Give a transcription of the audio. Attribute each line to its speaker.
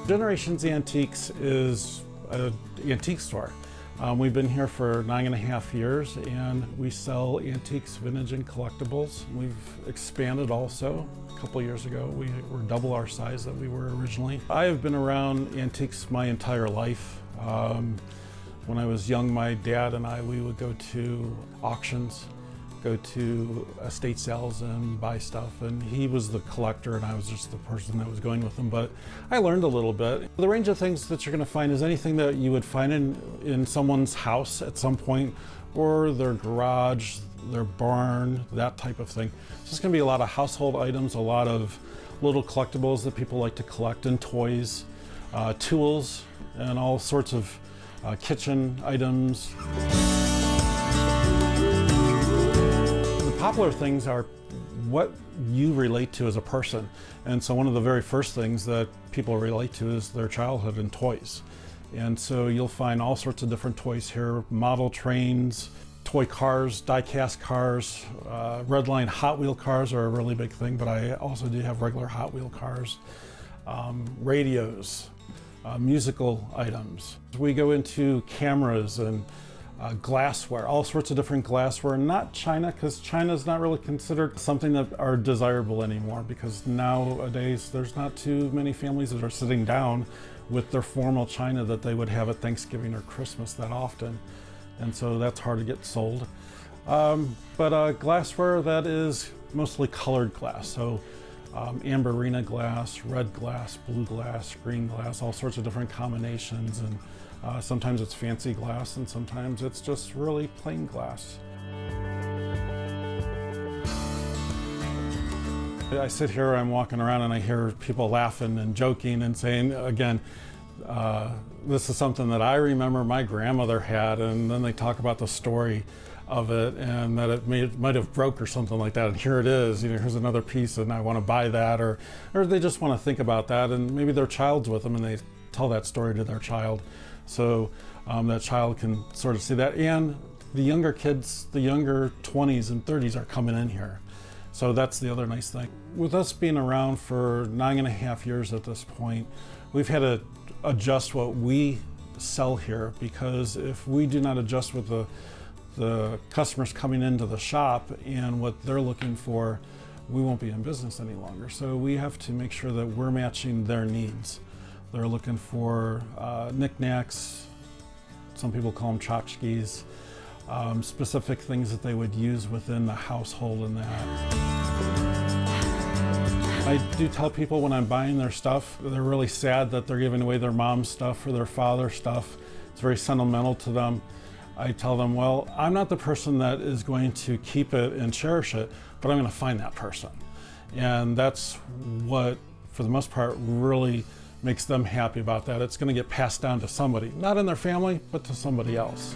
Speaker 1: Generations Antiques is an antique store. We've been here for 9.5 years and we sell antiques, vintage, and collectibles. We've expanded also. A couple years ago, we were double our size that we were originally. I have been around antiques my entire life. When I was young, my dad and we would go to auctions, go to estate sales and buy stuff, and he was the collector and I was just the person that was going with him, but I learned a little bit. The range of things that you're going to find is anything that you would find in someone's house at some point, or their garage, their barn, that type of thing. So it's going to be a lot of household items, a lot of little collectibles that people like to collect, and toys, tools, and all sorts of kitchen items. Popular things are what you relate to as a person. And so one of the very first things that people relate to is their childhood and toys. And so you'll find all sorts of different toys here, model trains, toy cars, die-cast cars, Redline Hot Wheel cars are a really big thing, but I also do have regular Hot Wheel cars, radios, musical items. We go into cameras and glassware, all sorts of different glassware, not China, because China is not really considered something that are desirable anymore, because nowadays there's not too many families that are sitting down with their formal China that they would have at Thanksgiving or Christmas that often, and so that's hard to get sold. But glassware that is mostly colored glass, so amberina glass, red glass, blue glass, green glass, all sorts of different combinations, and sometimes it's fancy glass and sometimes it's just really plain glass. I sit here, I'm walking around and I hear people laughing and joking and saying, again, this is something that I remember my grandmother had, and then they talk about the story of it and that it might have broke or something like that, and here it is, you know, here's another piece and I want to buy that, or they just want to think about that, and maybe their child's with them and they tell that story to their child, so that child can sort of see that. And the younger kids, the younger 20s and 30s are coming in here, so that's the other nice thing. With us being around for 9.5 years at this point, we've had to adjust what we sell here, because if we do not adjust with the customers coming into the shop and what they're looking for, we won't be in business any longer. So we have to make sure that we're matching their needs. They're looking for knickknacks, some people call them tchotchkes, specific things that they would use within the household and that. I do tell people when I'm buying their stuff, they're really sad that they're giving away their mom's stuff or their father's stuff. It's very sentimental to them. I tell them, well, I'm not the person that is going to keep it and cherish it, but I'm going to find that person. And that's what, for the most part, really makes them happy about that. It's going to get passed down to somebody, not in their family, but to somebody else.